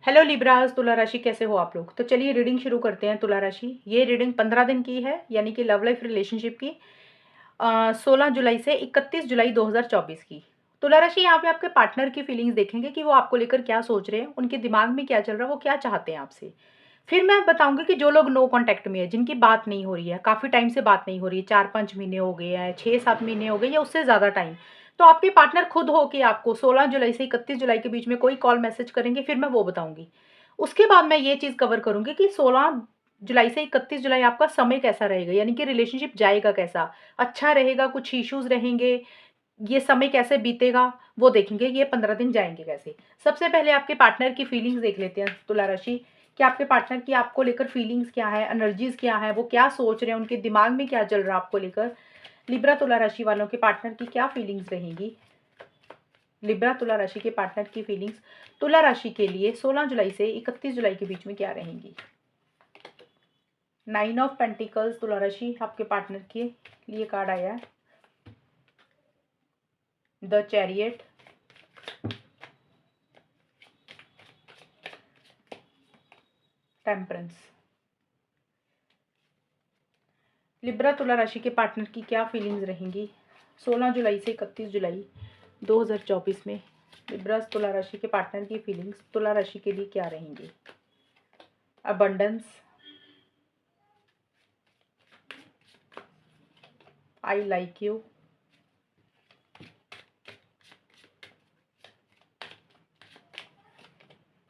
Hello Libras, तुला राशि कैसे हो आप लोग। तो चलिए रीडिंग शुरू करते हैं। तुला राशि, ये रीडिंग 15 दिन की है, यानी कि लव लाइफ रिलेशनशिप की 16 जुलाई से 31 जुलाई 2024 की। तुला राशि, यहाँ पे आपके पार्टनर की फीलिंग्स देखेंगे कि वो आपको लेकर क्या सोच रहे हैं, उनके दिमाग में क्या चल रहा है, वो क्या चाहते हैं आपसे। फिर मैं बताऊंगी कि जो लोग नो कांटेक्ट में है, जिनकी बात नहीं हो रही है, काफ़ी टाइम से बात नहीं हो रही है, 4-5 महीने हो गए हैं, 6-7 महीने हो गए या उससे ज़्यादा टाइम, तो आपके पार्टनर खुद हो कि आपको 16 जुलाई से 31 जुलाई के बीच में कोई कॉल मैसेज करेंगे, फिर मैं वो बताऊंगी। उसके बाद मैं ये चीज़ कवर करूंगी कि 16 जुलाई से 31 जुलाई आपका समय कैसा रहेगा, यानी कि रिलेशनशिप जाएगा कैसा, अच्छा रहेगा, कुछ इश्यूज रहेंगे, ये समय कैसे बीतेगा, वो देखेंगे ये 15 दिन जाएंगे कैसे। सबसे पहले आपके पार्टनर की फीलिंग्स देख लेते हैं तुला राशि, कि आपके पार्टनर की आपको लेकर फीलिंग्स क्या है, एनर्जीज क्या है, वो क्या सोच रहे हैं, उनके दिमाग में क्या चल रहा है आपको लेकर। लिब्रा तुला राशि वालों के पार्टनर की क्या फीलिंग्स रहेंगी। लिब्रा तुला राशि के पार्टनर की फीलिंग्स तुला राशि के लिए 16 जुलाई से 31 जुलाई के बीच में क्या रहेंगी। 9 ऑफ पेंटिकल्स तुला राशि आपके पार्टनर के लिए कार्ड आया है। The chariot, temperance. लिब्रा तुला राशि के पार्टनर की क्या फीलिंग्स रहेंगी 16 जुलाई से 31 जुलाई 2024 में। लिब्रा तुला राशि के पार्टनर की फीलिंग्स तुला राशि के लिए क्या रहेंगी। Abundance, I like you,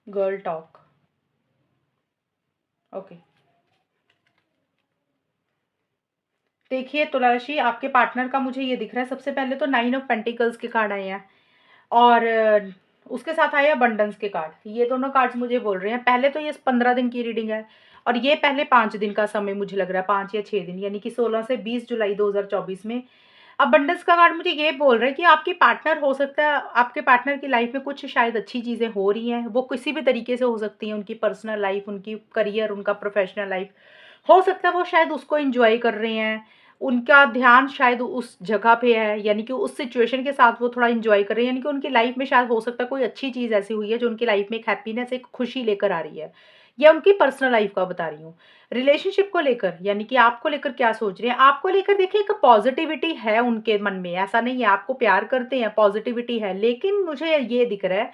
girl talk. Okay, देखिए तुला राशि, आपके पार्टनर का मुझे ये दिख रहा है। सबसे पहले तो 9 ऑफ पेंटिकल्स के कार्ड आए हैं और उसके साथ आए अबंडेंस के कार्ड। ये दोनों कार्ड्स मुझे बोल रहे हैं, पहले तो ये 15 दिन की रीडिंग है और ये पहले 5 दिन का समय मुझे लग रहा है, 5 या 6 दिन, यानी कि 16 से 20 जुलाई 2024 में। अबंडेंस का कार्ड मुझे ये बोल रहा है कि आपके पार्टनर, हो सकता है आपके पार्टनर की लाइफ में कुछ शायद अच्छी चीज़ें हो रही हैं, वो किसी भी तरीके से हो सकती हैं, उनकी पर्सनल लाइफ, उनकी करियर, उनका प्रोफेशनल लाइफ। हो सकता है वो शायद उसको एंजॉय कर रहे हैं, उनका ध्यान शायद उस जगह पे है, यानी कि उस सिचुएशन के साथ वो थोड़ा एंजॉय कर रहे हैं, यानी कि उनकी लाइफ में शायद हो सकता है कोई अच्छी चीज़ ऐसी हुई है जो उनकी लाइफ में एक हैप्पीनेस, एक खुशी लेकर आ रही है। या उनकी पर्सनल लाइफ का बता रही हूँ। रिलेशनशिप को लेकर, यानी कि आपको लेकर क्या सोच रहे हैं, आपको लेकर देखिए एक पॉजिटिविटी है उनके मन में, ऐसा नहीं है आपको प्यार करते हैं, पॉजिटिविटी है, लेकिन मुझे ये दिख रहा है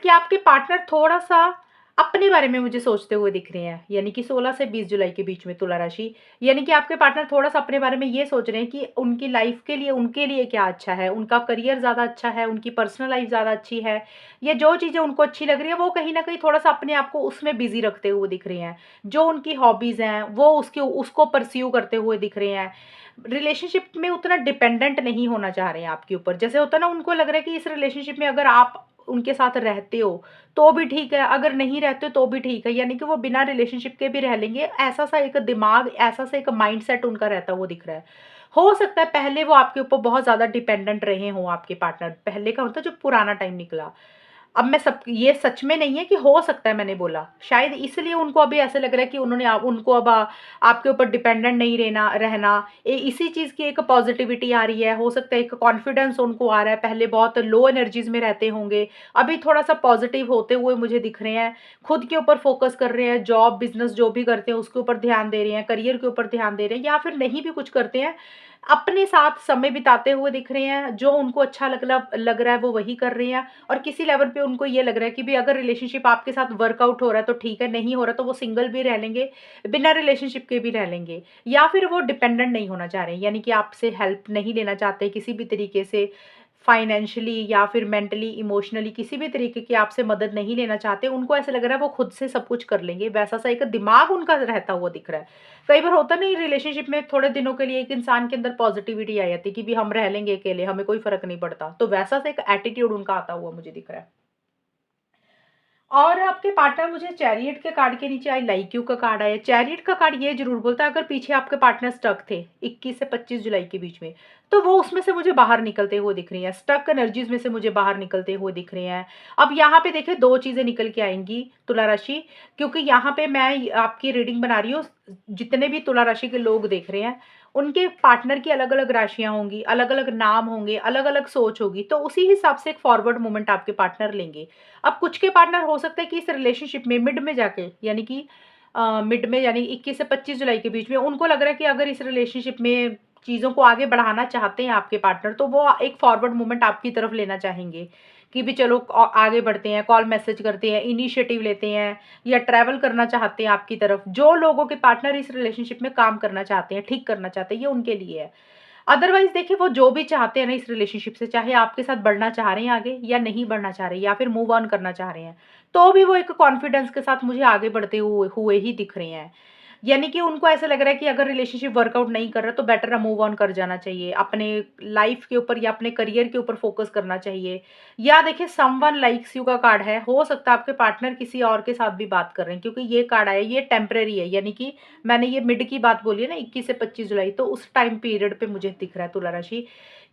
कि आपके पार्टनर थोड़ा सा अपने बारे में मुझे सोचते हुए दिख रहे हैं, यानी कि 16 से 20 जुलाई के बीच में तुला राशि। यानी कि आपके पार्टनर थोड़ा सा अपने बारे में ये सोच रहे हैं कि उनकी लाइफ के लिए, उनके लिए क्या अच्छा है, उनका करियर ज़्यादा अच्छा है, उनकी पर्सनल लाइफ ज़्यादा अच्छी है, या जो चीज़ें उनको अच्छी लग रही है वो कहीं ना कहीं थोड़ा सा अपने आप को उसमें बिजी रखते हुए दिख रहे हैं। जो उनकी हॉबीज़ हैं वो उसके उसको परस्यू करते हुए दिख रहे हैं। रिलेशनशिप में उतना डिपेंडेंट नहीं होना चाह रहे हैं आपके ऊपर। जैसे होता है ना, उनको लग रहा है कि इस रिलेशनशिप में अगर आप उनके साथ रहते हो तो भी ठीक है, अगर नहीं रहते तो भी ठीक है, यानी कि वो बिना रिलेशनशिप के भी रह लेंगे, ऐसा सा एक दिमाग, ऐसा सा एक माइंडसेट उनका रहता हुआ दिख रहा है। हो सकता है पहले वो आपके ऊपर बहुत ज़्यादा डिपेंडेंट रहे हों आपके पार्टनर, पहले का मतलब जो पुराना टाइम निकला। अब मैं सब, ये सच में नहीं है कि हो सकता है, मैंने बोला शायद इसलिए उनको अभी ऐसे लग रहा है कि उन्होंने उनको अब आपके ऊपर डिपेंडेंट नहीं रहना रहना। इसी चीज़ की एक पॉजिटिविटी आ रही है, हो सकता है एक कॉन्फिडेंस उनको आ रहा है, पहले बहुत लो एनर्जीज में रहते होंगे, अभी थोड़ा सा पॉजिटिव होते हुए मुझे दिख रहे हैं, खुद के ऊपर फोकस कर रहे हैं, जॉब बिजनेस जो भी करते हैं उसके ऊपर ध्यान दे रहे हैं, करियर के ऊपर ध्यान दे रहे हैं, या फिर नहीं भी कुछ करते हैं, अपने साथ समय बिताते हुए दिख रहे हैं, जो उनको अच्छा लग रहा है वो वही कर रहे हैं। और किसी लेवल पे उनको ये लग रहा है कि भी अगर रिलेशनशिप आपके साथ वर्कआउट हो रहा है तो ठीक है, नहीं हो रहा तो वो सिंगल भी रह लेंगे, बिना रिलेशनशिप के भी रह लेंगे, या फिर वो डिपेंडेंट नहीं होना चाह रहे हैं, यानी कि आपसे हेल्प नहीं लेना चाहते किसी भी तरीके से, फाइनेंशियली या फिर मेंटली, इमोशनली, किसी भी तरीके की आपसे मदद नहीं लेना चाहते। उनको ऐसा लग रहा है वो खुद से सब कुछ कर लेंगे, वैसा सा एक दिमाग उनका रहता हुआ दिख रहा है। कई बार होता नहीं, रिलेशनशिप में थोड़े दिनों के लिए एक इंसान के अंदर पॉजिटिविटी आ जाती है कि भी हम रह लेंगे अकेले, हमें कोई फर्क नहीं पड़ता, तो वैसा सा एक एटीट्यूड उनका आता हुआ मुझे दिख रहा है। और आपके पार्टनर, मुझे चैरियट के कार्ड के नीचे आई लाइक यू का कार्ड आया। चैरियट का कार्ड ये जरूर बोलता है, अगर पीछे आपके पार्टनर स्टक थे 21 से 25 जुलाई के बीच में, तो वो उसमें से मुझे बाहर निकलते हुए दिख रही हैं, स्टक एनर्जीज में से मुझे बाहर निकलते हुए दिख रहे हैं। अब यहाँ पे देखिए दो चीजें निकल के आएंगी तुला राशि, क्योंकि यहाँ पे मैं आपकी रीडिंग बना रही हूँ, जितने भी तुला राशि के लोग देख रहे हैं उनके पार्टनर की अलग-अलग राशियाँ होंगी, अलग-अलग नाम होंगे, अलग-अलग सोच होगी, तो उसी हिसाब से एक फॉरवर्ड मूवमेंट आपके पार्टनर लेंगे। अब कुछ के पार्टनर हो सकता है कि इस रिलेशनशिप में मिड में जाके, यानी कि मिड में यानी 21 से 25 जुलाई के बीच में उनको लग रहा है कि अगर इस रिलेशनशिप में चीज़ों को आगे बढ़ाना चाहते हैं आपके पार्टनर, तो वो एक फॉरवर्ड मूवमेंट आपकी तरफ लेना चाहेंगे कि भी चलो आगे बढ़ते हैं, कॉल मैसेज करते हैं, इनिशिएटिव लेते हैं या ट्रैवल करना चाहते हैं आपकी तरफ। जो लोगों के पार्टनर इस रिलेशनशिप में काम करना चाहते हैं, ठीक करना चाहते हैं, ये उनके लिए है। अदरवाइज़ देखिए, वो जो भी चाहते हैं ना इस रिलेशनशिप से, चाहे आपके साथ बढ़ना चाह रहे हैं आगे या नहीं बढ़ना चाह रहे, या फिर मूव ऑन करना चाह रहे हैं, तो भी वो एक कॉन्फिडेंस के साथ मुझे आगे बढ़ते हुए हुए ही दिख रहे हैं। यानी कि उनको ऐसा लग रहा है कि अगर रिलेशनशिप मूव नहीं कर रहा, तो बेटर है मूव ऑन कर जाना चाहिए। अपने लाइफ़ के ऊपर या अपने करियर के ऊपर फ़ोकस करना चाहिए। या देखिए, समवन लाइक्स यू का कार्ड है, हो सकता है आपके पार्टनर किसी और के साथ भी बात कर रहे हैं, क्योंकि ये कार्ड आया, ये टेम्परेरी है। यानी कि मैंने ये मिड की बात बोली है ना, 21 से 25 जुलाई, तो उस टाइम पीरियड पे मुझे दिख रहा है तुला राशि,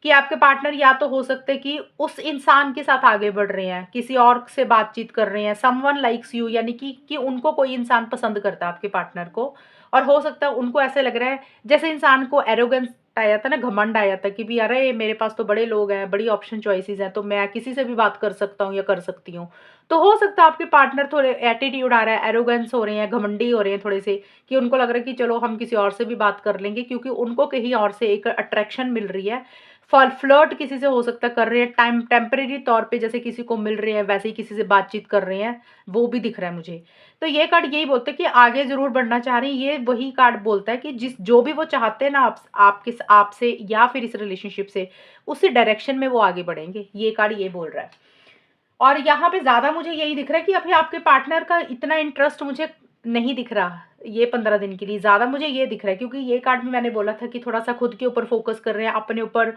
कि आपके पार्टनर या तो हो सकते हैं कि उस इंसान के साथ आगे बढ़ रहे हैं, किसी और से बातचीत कर रहे हैं, समवन लाइक्स यू, यानी कि उनको कोई इंसान पसंद करता है आपके पार्टनर को। और हो सकता है उनको ऐसे लग रहा है, जैसे इंसान को एरोगेंस आया था ना, घमंड आया था कि भी अरे मेरे पास तो बड़े लोग हैं, बड़ी ऑप्शन चॉइसेस हैं, तो मैं किसी से भी बात कर सकता हूँ या कर सकती हूँ। तो हो सकता है आपके पार्टनर थोड़े एटीट्यूड आ रहा है, एरोगेंस हो रहे हैं, घमंडी हो रहे हैं थोड़े से, कि उनको लग रहा है कि चलो हम किसी और से भी बात कर लेंगे, क्योंकि उनको कहीं और से एक अट्रैक्शन मिल रही है। फ्लर्ट किसी से हो सकता है कर रहे हैं, टेम्परेरी तौर पे जैसे किसी को मिल रहे हैं, वैसे ही किसी से बातचीत कर रहे हैं, वो भी दिख रहा है मुझे। तो ये कार्ड यही बोलते हैं कि आगे ज़रूर बढ़ना चाह रहे हैं। ये वही कार्ड बोलता है कि जो भी वो चाहते हैं ना आपसे या फिर इस रिलेशनशिप से, उसी डायरेक्शन में वो आगे बढ़ेंगे। ये कार्ड ये बोल रहा है। और यहाँ पे ज़्यादा मुझे यही दिख रहा है कि अभी आपके पार्टनर का इतना इंटरेस्ट मुझे नहीं दिख रहा, ये 15 दिन के लिए। ज़्यादा मुझे ये दिख रहा है, क्योंकि ये कार्ड में मैंने बोला था कि थोड़ा-सा खुद के ऊपर फ़ोकस कर रहे हैं, अपने ऊपर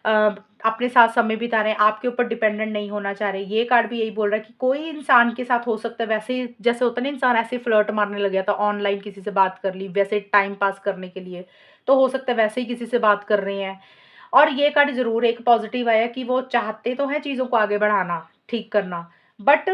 अपने साथ समय बिता रहे हैं, आपके ऊपर डिपेंडेंट नहीं होना चाह रहे। ये कार्ड भी यही बोल रहा है कि कोई इंसान के साथ हो सकता है, वैसे ही जैसे होता है ना, इंसान ऐसे फ्लर्ट मारने लग गया था, ऑनलाइन किसी से बात कर ली, वैसे टाइम पास करने के लिए, तो हो सकता है वैसे ही किसी से बात कर रहे हैं। और ये कार्ड ज़रूर एक पॉजिटिव आया कि वो चाहते तो हैं चीज़ों को आगे बढ़ाना, ठीक करना, बट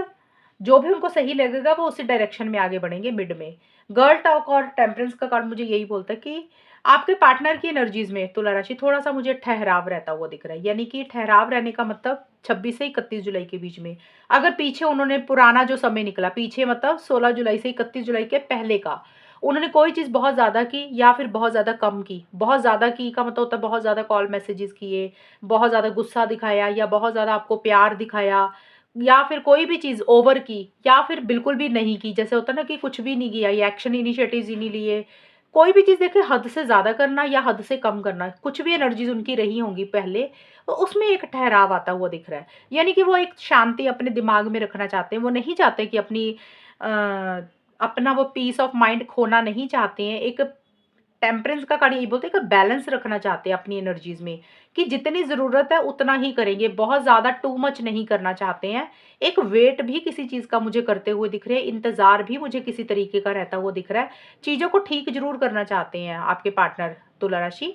जो भी उनको सही लगेगा वो उसी डायरेक्शन में आगे बढ़ेंगे मिड में। गर्ल टॉक और टेम्परेंस का कार्ड मुझे यही बोलता है कि आपके पार्टनर की एनर्जीज़ में तुला राशि थोड़ा-सा मुझे ठहराव रहता हुआ दिख रहा है। यानी कि ठहराव रहने का मतलब 26 से 31 जुलाई के बीच में। अगर पीछे उन्होंने पुराना जो समय निकला, पीछे मतलब 16 जुलाई से 31 जुलाई के पहले का, उन्होंने कोई चीज़ बहुत ज़्यादा की या फिर बहुत ज़्यादा कम की। बहुत ज़्यादा की का मतलब होता है बहुत ज़्यादा कॉल मैसेजेस किए, बहुत ज़्यादा गुस्सा दिखाया या बहुत ज़्यादा आपको प्यार दिखाया, या फिर कोई भी चीज़ ओवर की, या फिर बिल्कुल भी नहीं की। जैसे होता है ना कि कुछ भी नहीं किया, या एक्शन इनिशिएटिव्स ही नहीं लिए। कोई भी चीज़ देखिए, हद से ज़्यादा करना या हद से कम करना, कुछ भी एनर्जीज़ उनकी रही होंगी पहले, तो उसमें एक ठहराव आता हुआ दिख रहा है। यानी कि वो एक शांति अपने दिमाग में रखना चाहते हैं। वो नहीं चाहते कि अ, अपना वो पीस ऑफ माइंड खोना नहीं चाहते हैं। एक टेम्परेंस का कार्ड यही बोलते हैं कि बैलेंस रखना चाहते हैं अपनी एनर्जीज़ में, कि जितनी ज़रूरत है उतना ही करेंगे, बहुत ज़्यादा टू मच नहीं करना चाहते हैं। एक वेट भी किसी चीज़ का मुझे करते हुए दिख रहे हैं, इंतज़ार भी मुझे किसी तरीके का रहता हुआ दिख रहा है। चीज़ों को ठीक ज़रूर करना चाहते हैं आपके पार्टनर तुला राशि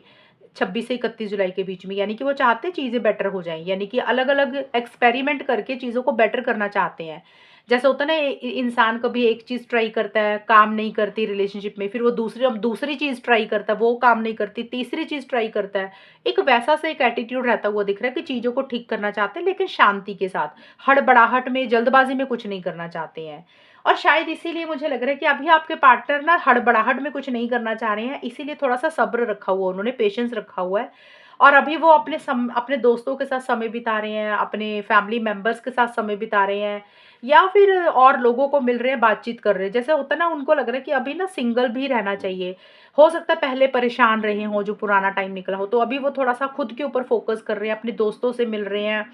26 से 31 जुलाई के बीच में। यानी कि वो चाहते हैं चीज़ें बेटर हो जाएँ, यानी कि अलग-अलग एक्सपेरिमेंट करके चीज़ों को बेटर करना चाहते हैं। जैसे होता है ना, इंसान कभी एक चीज़ ट्राई करता है, काम नहीं करती रिलेशनशिप में, फिर वो दूसरी चीज़ ट्राई करता है, वो काम नहीं करती, तीसरी चीज़ ट्राई करता है। एक वैसा सा एक एटीट्यूड रहता हुआ दिख रहा है कि चीज़ों को ठीक करना चाहते हैं, लेकिन शांति के साथ, हड़बड़ाहट में, जल्दबाजी में कुछ नहीं करना चाहते हैं। और शायद इसीलिए मुझे लग रहा है कि अभी आपके पार्टनर ना हड़बड़ाहट में कुछ नहीं करना चाह रहे हैं, इसीलिए थोड़ा-सा सब्र रखा हुआ उन्होंने, पेशेंस रखा हुआ है। और अभी वो अपने दोस्तों के साथ समय बिता रहे हैं, अपने फैमिली मेंबर्स के साथ समय बिता रहे हैं, या फिर और लोगों को मिल रहे हैं, बातचीत कर रहे हैं। जैसे होता है ना, उनको लग रहा है कि अभी ना सिंगल भी रहना चाहिए। हो सकता है पहले परेशान रहे हों, जो पुराना टाइम निकला हो, तो अभी वो थोड़ा-सा खुद के ऊपर फ़ोकस कर रहे हैं, अपने दोस्तों से मिल रहे हैं,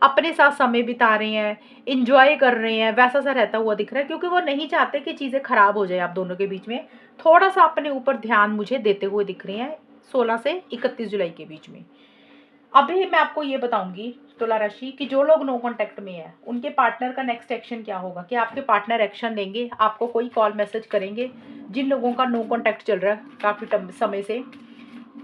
अपने साथ समय बिता रहे हैं, एन्जॉय कर रहे हैं, वैसा-सा रहता हुआ दिख रहा है, क्योंकि वो नहीं चाहते कि चीज़ें खराब हो जाएँ आप दोनों के बीच में। थोड़ा-सा अपने ऊपर ध्यान मुझे देते हुए दिख रहे हैं, 16 से 31 जुलाई के बीच में। अभी मैं आपको ये बताऊँगी तुला राशि कि जो लोग नो कॉन्टैक्ट में हैं, उनके पार्टनर का नेक्स्ट एक्शन क्या होगा? क्या आपके पार्टनर एक्शन लेंगे? आपको कोई कॉल मैसेज करेंगे? जिन लोगों का नो कॉन्टैक्ट चल रहा है काफ़ी समय से,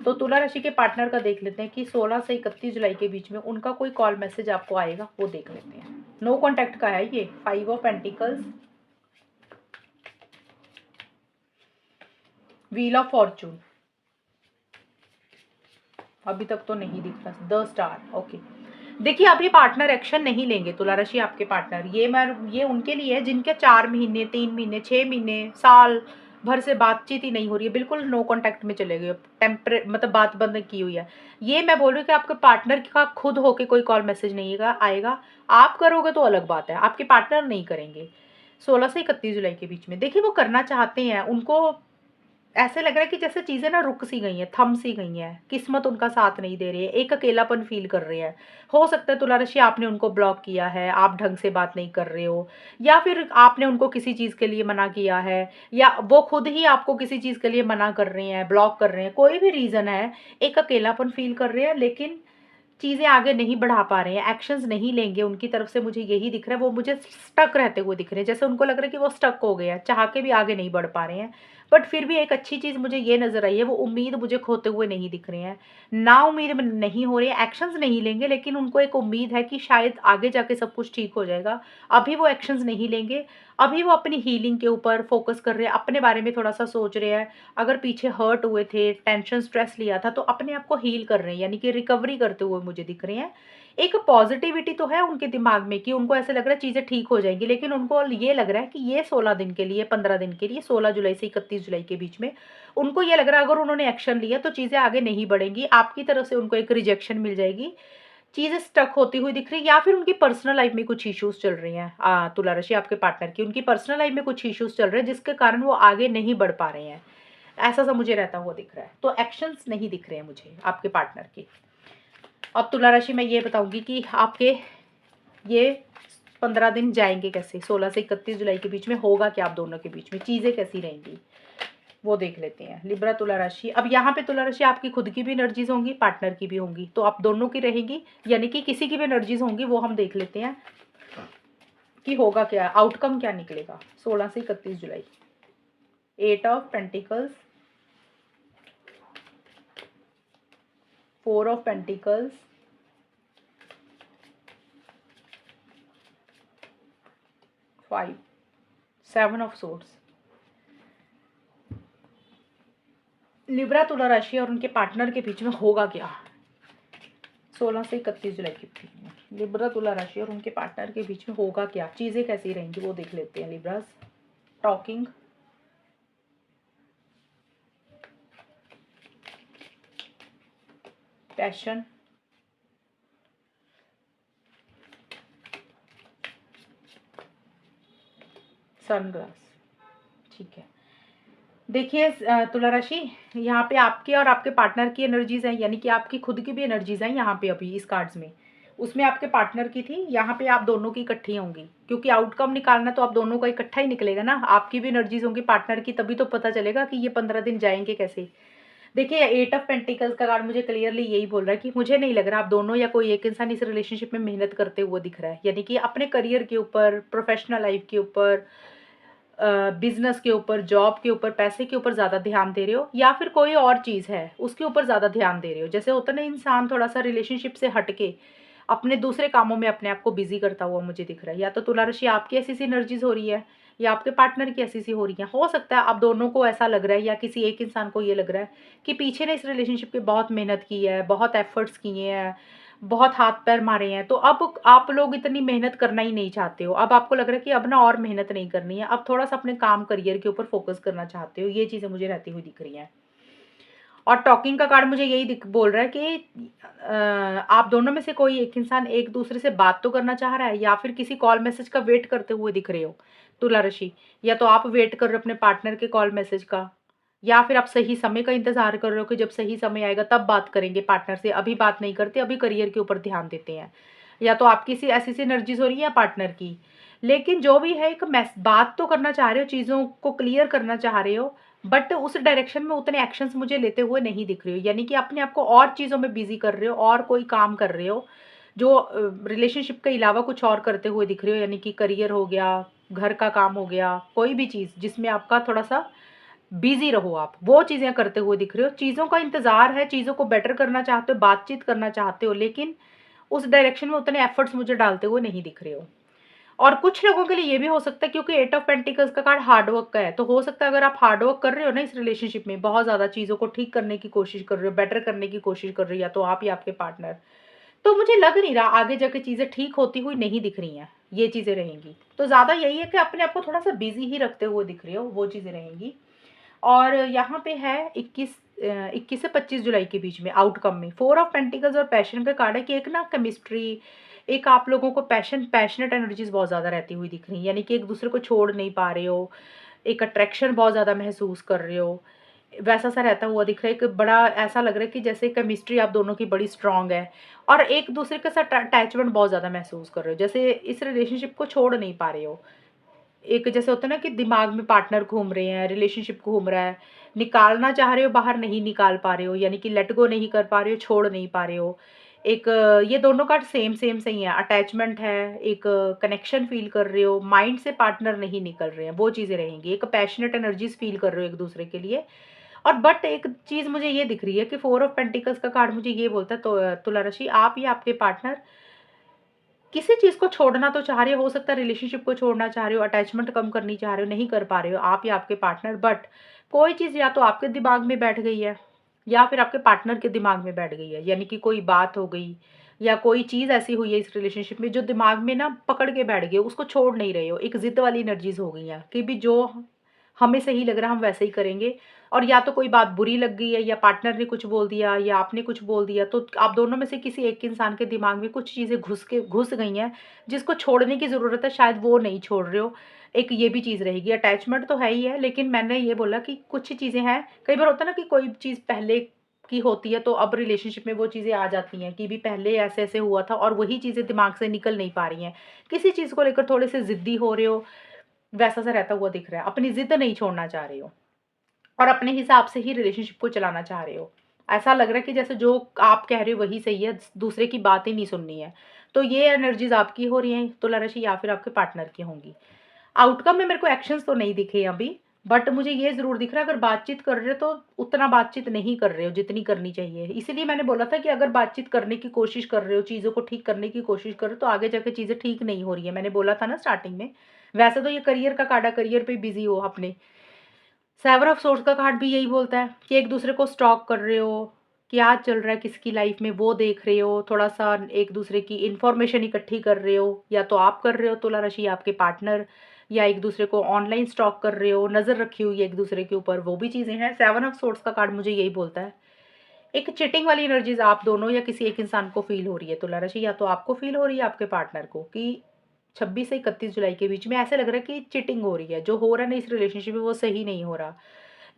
तो तुला राशि के पार्टनर का देख लेते हैं कि 16 से 31 जुलाई के बीच में उनका कोई कॉल मैसेज आपको आएगा, वो देख लेते हैं। नो कॉन्टैक्ट का है ये, 5 of pentacles, wheel of Fortune, अभी तक तो नहीं दिख रहा। The star, okay. देखिए अभी पार्टनर एक्शन नहीं लेंगे तुला राशि आपके पार्टनर। ये उनके लिए है जिनके 4 महीने, 3 महीने, 6 महीने, साल भर से बातचीत ही नहीं हो रही है, बिल्कुल नो कांटेक्ट में चले गए, टेम्परे मतलब बात बंद की हुई है। ये मैं बोल रही हूँ कि आपके पार्टनर का खुद होके कोई कॉल मैसेज नहीं आएगा। आप करोगे तो अलग बात है, आपके पार्टनर नहीं करेंगे 16 से 31 जुलाई के बीच में। देखिए वो करना चाहते हैं, उनको ऐसे लग रहा है कि जैसे चीज़ें ना रुक सी गई हैं, थम सी गई हैं, किस्मत उनका साथ नहीं दे रही है, एक अकेलापन फील कर रहे हैं। हो सकता है तुला राशि आपने उनको ब्लॉक किया है, आप ढंग से बात नहीं कर रहे हो, या फिर आपने उनको किसी चीज़ के लिए मना किया है, या वो खुद ही आपको किसी चीज़ के लिए मना कर रहे हैं, ब्लॉक कर रहे हैं, कोई भी रीज़न है, एक अकेलापन फील कर रहे हैं, लेकिन चीज़ें आगे नहीं बढ़ा पा रहे हैं, एक्शंस नहीं लेंगे उनकी तरफ से, मुझे यही दिख रहा है। वो मुझे स्टक रहते हुए दिख रहे हैं, जैसे उनको लग रहा है कि वो स्टक हो गए हैं, चाह के भी आगे नहीं बढ़ पा रहे हैं। बट फिर भी एक अच्छी चीज़ मुझे ये नज़र आई है, वो उम्मीद मुझे खोते हुए नहीं दिख रहे हैं, ना उम्मीद में नहीं हो रही है, एक्शंस नहीं लेंगे, लेकिन उनको एक उम्मीद है कि शायद आगे जाके सब कुछ ठीक हो जाएगा। अभी वो एक्शंस नहीं लेंगे, अभी वो अपनी हीलिंग के ऊपर फोकस कर रहे हैं, अपने बारे में थोड़ा सा सोच रहे हैं। अगर पीछे हर्ट हुए थे, टेंशन स्ट्रेस लिया था, तो अपने आप को हील कर रहे हैं, यानी कि रिकवरी करते हुए मुझे दिख रहे हैं। एक पॉजिटिविटी तो है उनके दिमाग में कि उनको ऐसे लग रहा है चीज़ें ठीक हो जाएंगी, लेकिन उनको ये लग रहा है कि ये 16 दिन के लिए, 15 दिन के लिए, 16 जुलाई से 31 जुलाई के बीच में उनको ये लग रहा है अगर उन्होंने एक्शन लिया तो चीज़ें आगे नहीं बढ़ेंगी, आपकी तरफ से उनको एक रिजेक्शन मिल जाएगी, चीज़ें स्टक होती हुई दिख रही है, या फिर उनकी पर्सनल लाइफ में कुछ इश्यूज चल रही हैं। तुला राशि आपके पार्टनर की, उनकी पर्सनल लाइफ में कुछ इश्यूज चल रहे हैं जिसके कारण वो आगे नहीं बढ़ पा रहे हैं, ऐसा सा मुझे रहता हुआ दिख रहा है। तो एक्शंस नहीं दिख रहे हैं मुझे आपके पार्टनर के। अब तुला राशि मैं ये बताऊंगी कि आपके ये 15 दिन जाएंगे कैसे, 16 से 31 जुलाई के बीच में होगा क्या, आप दोनों के बीच में चीज़ें कैसी रहेंगी वो देख लेते हैं। लिब्रा तुला राशि, अब यहाँ पे तुला राशि आपकी खुद की भी एनर्जीज होंगी, पार्टनर की भी होंगी, तो आप दोनों की रहेंगी, यानी कि किसी की भी एनर्जीज होंगी, वो हम देख लेते हैं कि होगा क्या, आउटकम क्या निकलेगा 16 से 31 जुलाई। 8 of pentacles, 4 of pentacles, 5, 7 of swords. Libra तुला राशि और उनके पार्टनर के बीच में होगा क्या 16 से 31 जुलाई के बीच में। लिब्रा तुला राशि और उनके पार्टनर के बीच में होगा क्या, चीज़ें कैसी रहेंगी वो देख लेते हैं। लिब्रास, टॉकिंग, पैशन, सनग्लास, ठीक है। देखिए तुला राशि, यहाँ पे आपके और आपके पार्टनर की एनर्जीज हैं, यानी कि आपकी खुद की भी एनर्जीज हैं यहाँ पे अभी इस कार्ड्स में, उसमें आपके पार्टनर की थी, यहाँ पे आप दोनों की इकट्ठी होंगी, क्योंकि आउटकम निकालना तो आप दोनों का इकट्ठा ही निकलेगा ना, आपकी भी एनर्जीज होंगी पार्टनर की, तभी तो पता चलेगा कि ये 15 दिन जाएंगे कैसे। देखिए 8 ऑफ पेंटिकल्स का कार्ड मुझे क्लियरली यही बोल रहा है कि मुझे नहीं लग रहा आप दोनों या कोई एक इंसान इस रिलेशनशिप में मेहनत करते हुए दिख रहा है, यानी कि अपने करियर के ऊपर, प्रोफेशनल लाइफ के ऊपर, बिजनेस के ऊपर, जॉब के ऊपर, पैसे के ऊपर ज़्यादा ध्यान दे रहे हो, या फिर कोई और चीज़ है उसके ऊपर ज़्यादा ध्यान दे रहे हो। जैसे होता ना इंसान थोड़ा सा रिलेशनशिप से हटके अपने दूसरे कामों में अपने आप को बिजी करता हुआ मुझे दिख रहा है। या तो तुला राशि आपकी ऐसी सी एनर्जीज हो रही है, या आपके पार्टनर की ऐसी सी हो रही है। हो सकता है आप दोनों को ऐसा लग रहा है, या किसी एक इंसान को ये लग रहा है कि पीछे ने इस रिलेशनशिप पे बहुत मेहनत की है, बहुत एफर्ट्स किए हैं, बहुत हाथ पैर मारे हैं, तो अब आप लोग इतनी मेहनत करना ही नहीं चाहते हो, अब आपको लग रहा है कि अब ना और मेहनत नहीं करनी है, अब थोड़ा सा अपने काम करियर के ऊपर फोकस करना चाहते हो, ये चीज़ें मुझे रहती हुई दिख रही हैं। और टॉकिंग का कार्ड मुझे यही बोल रहा है कि आप दोनों में से कोई एक इंसान एक दूसरे से बात तो करना चाह रहा है, या फिर किसी कॉल मैसेज का वेट करते हुए दिख रहे हो तुला राशि। या तो आप वेट कर रहे हो अपने पार्टनर के कॉल मैसेज का, या फिर आप सही समय का इंतजार कर रहे हो कि जब सही समय आएगा तब बात करेंगे पार्टनर से, अभी बात नहीं करते, अभी करियर के ऊपर ध्यान देते हैं। या तो आपकी सी ऐसी सी एनर्जीज हो रही है पार्टनर की, लेकिन जो भी है एक बात तो करना चाह रहे हो, चीज़ों को क्लियर करना चाह रहे हो, बट उस डायरेक्शन में उतने एक्शंस मुझे लेते हुए नहीं दिख रहे हो, यानी कि अपने आप को और चीज़ों में बिजी कर रहे हो, और कोई काम कर रहे हो जो रिलेशनशिप के अलावा कुछ और करते हुए दिख रहे हो, यानी कि करियर हो गया, घर का काम हो गया, कोई भी चीज़ जिसमें आपका थोड़ा सा बिजी रहो, आप वो चीज़ें करते हुए दिख रहे हो, चीज़ों का इंतज़ार है, चीज़ों को बेटर करना चाहते हो, बातचीत करना चाहते हो, लेकिन उस डायरेक्शन में उतने एफर्ट्स मुझे डालते हुए नहीं दिख रहे हो। और कुछ लोगों के लिए ये भी हो सकता है, क्योंकि 8 ऑफ पेंटिकल्स का कार्ड हार्ड वर्क का है, तो हो सकता है अगर आप हार्ड वर्क कर रहे हो ना इस रिलेशनशिप में, बहुत ज़्यादा चीज़ों को ठीक करने की कोशिश कर रहे हो, बेटर करने की कोशिश कर रही है, या तो आप या आपके पार्टनर, तो मुझे लग नहीं रहा आगे जाके चीज़ें ठीक होती हुई नहीं दिख रही हैं, ये चीज़ें रहेंगी। तो ज़्यादा यही है कि अपने आप को थोड़ा-सा बिज़ी ही रखते हुए दिख रहे हो, वो चीज़ें रहेंगी। और यहाँ पे है 21 से 25 जुलाई के बीच में आउटकम में 4 ऑफ पेंटिकल्स और पैशन का कार्ड है कि एक ना केमिस्ट्री, एक आप लोगों को पैशनेट एनर्जीज़ बहुत ज़्यादा रहती हुई दिख रही हैं, यानी कि एक-दूसरे को छोड़ नहीं पा रहे हो, एक अट्रैक्शन बहुत ज़्यादा महसूस कर रहे हो, वैसा-सा रहता हुआ दिख रहा है कि बड़ा ऐसा लग रहा है कि जैसे केमिस्ट्री आप दोनों की बड़ी स्ट्रॉन्ग है, और एक-दूसरे के साथ अटैचमेंट बहुत ज़्यादा महसूस कर रहे हो, जैसे इस रिलेशनशिप को छोड़ नहीं पा रहे हो। एक जैसे होता है ना कि दिमाग में पार्टनर घूम रहे हैं, रिलेशनशिप घूम रहा है, निकालना चाह रहे हो बाहर, नहीं निकाल पा रहे हो, यानी कि लेट गो नहीं कर पा रहे हो, छोड़ नहीं पा रहे हो। एक ये दोनों कार्ड सेम सेम से ही है, अटैचमेंट है, एक कनेक्शन फ़ील कर रहे हो, माइंड से पार्टनर नहीं निकल रहे हैं, वो चीज़ें रहेंगी। एक पैशनेट एनर्जीज़ फ़ील कर रहे हो एक-दूसरे के लिए। और बट एक चीज़ मुझे ये दिख रही है कि 4 ऑफ पेंटिकल्स का कार्ड मुझे ये बोलता है, तो तुला राशि, आप या आपके पार्टनर किसी चीज़ को छोड़ना तो चाह रहे हो सकता है रिलेशनशिप को छोड़ना चाह रहे हो, अटैचमेंट कम करनी चाह रहे हो, नहीं कर पा रहे हो आप या आपके पार्टनर, बट कोई चीज़ या तो आपके दिमाग में बैठ गई है, या फिर आपके पार्टनर के दिमाग में बैठ गई है। यानी कि कोई बात हो गई, या कोई चीज़ ऐसी हुई है इस रिलेशनशिप में जो दिमाग में ना पकड़ के बैठ गई, उसको छोड़ नहीं रहे हो। एक ज़िद वाली एनर्जीज़ हो गई हैं कि भी जो हमें सही लग रहा है हम वैसे ही करेंगे, और या तो कोई बात बुरी लग गई है, या पार्टनर ने कुछ बोल दिया, या आपने कुछ बोल दिया, तो आप दोनों में से किसी एक इंसान के दिमाग में कुछ चीज़ें घुस गई हैं, जिसको छोड़ने की ज़रूरत है, शायद वो नहीं छोड़ रहे हो। एक ये भी चीज़ रहेगी, अटैचमेंट तो है ही है, लेकिन मैंने ये बोला कि कुछ चीज़ें हैं, कई बार होता है ना कि कोई चीज़ पहले की होती है, तो अब रिलेशनशिप में वो चीज़ें आ जाती हैं कि भी पहले ऐसे-ऐसे हुआ था, और वही चीज़ें दिमाग से निकल नहीं पा रही हैं। किसी चीज़ को लेकर थोड़े से ज़िद्दी हो रहे हो, वैसा-सा रहता हुआ दिख रहा है। अपनी ज़िद नहीं छोड़ना चाह रहे हो, और अपने हिसाब से ही रिलेशनशिप को चलाना चाह रहे हो। ऐसा लग रहा है कि जैसे जो आप कह रहे हो वही सही है, दूसरे की बात ही नहीं सुननी है। तो ये एनर्जीज़ आपकी हो रही हैं तुला राशि, या फिर आपके पार्टनर की होंगी। आउटकम में मेरे को एक्शंस तो नहीं दिखे अभी, बट मुझे ये ज़रूर दिख रहा है, अगर बातचीत कर रहे हो तो उतना बातचीत नहीं कर रहे हो जितनी करनी चाहिए। इसीलिए मैंने बोला था कि अगर बातचीत करने की कोशिश कर रहे हो, चीज़ों को ठीक करने की कोशिश कर रहे हो, तो आगे जाके चीज़ें ठीक नहीं हो रही हैं। मैंने बोला था ना स्टार्टिंग में। वैसे तो ये करियर का कार्ड है, करियर पे बिज़ी हो अपने। सेवन ऑफ सोर्ड्स का कार्ड भी यही बोलता है कि एक-दूसरे को स्टॉक कर रहे हो, क्या चल रहा है किसकी लाइफ़ में वो देख रहे हो, थोड़ा-सा एक-दूसरे की इन्फॉर्मेशन इकट्ठी कर रहे हो, या तो आप कर रहे हो तुला राशि, या आपके पार्टनर, या एक-दूसरे को ऑनलाइन स्टॉक कर रहे हो, नज़र रखी हुई है एक-दूसरे के ऊपर, वो भी चीज़ें हैं। सेवन ऑफ सोर्ड्स का कार्ड मुझे यही बोलता है। एक चीटिंग वाली एनर्जीज़ आप दोनों या किसी एक इंसान को फ़ील हो रही है तुला राशि, या तो आपको फ़ील हो रही है आपके पार्टनर को, कि 26 से 31 जुलाई के बीच में ऐसा लग रहा है कि चीटिंग हो रही है। जो हो रहा है ना इस रिलेशनशिप में वो सही नहीं हो रहा।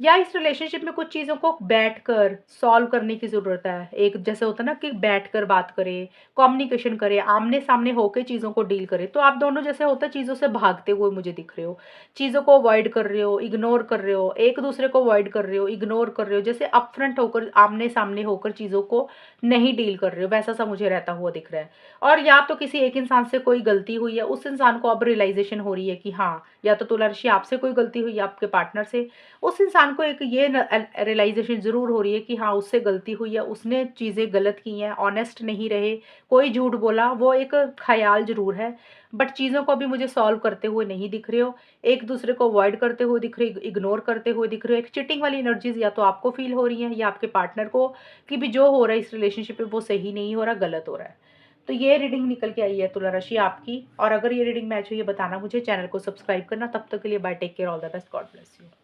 या इस रिलेशनशिप में कुछ चीज़ों को बैठकर सॉल्व करने की ज़रूरत है। एक जैसे होता है ना कि बैठकर बात करें, कम्युनिकेशन करें, आमने-सामने होके चीज़ों को डील करें। तो आप दोनों जैसे होता है चीज़ों से भागते हुए मुझे दिख रहे हो। चीज़ों को अवॉइड कर रहे हो, इग्नोर कर रहे हो, एक-दूसरे को अवॉइड कर रहे हो, इग्नोर कर रहे हो। जैसे अपफ्रंट होकर, आमने-सामने होकर चीज़ों को नहीं डील कर रहे हो, वैसा-सा मुझे रहता हुआ दिख रहा है। और या तो किसी एक इंसान से कोई गलती हुई है, उस इंसान को अब रियलाइज़ेशन हो रही है कि हाँ, या तो तुला राशि आपसे कोई गलती हुई है आपके पार्टनर से, उस इंसान को एक ये रियलाइज़ेशन ज़रूर हो रही है कि हाँ, उससे गलती हुई है, उसने चीज़ें गलत की हैं, ऑनेस्ट नहीं रहे, कोई झूठ बोला, वो एक ख़याल ज़रूर है, बट चीज़ों को अभी मुझे सॉल्व करते हुए नहीं दिख रहे हो। एक-दूसरे को अवॉइड करते हुए दिख रहे हो, इग्नोर करते हुए दिख रहे हो। एक चीटिंग वाली एनर्जीज़ या तो आपको फ़ील हो रही हैं, या आपके पार्टनर को, कि भी जो हो रहा है इस रिलेशनशिप में वो सही नहीं हो रहा, गलत हो रहा है। तो ये रीडिंग निकल के आई है तुला राशि आपकी, और अगर ये रीडिंग मैच हुई है बताना मुझे, चैनल को सब्सक्राइब करना। तब तक के लिए bye, take care, all the best, God bless you.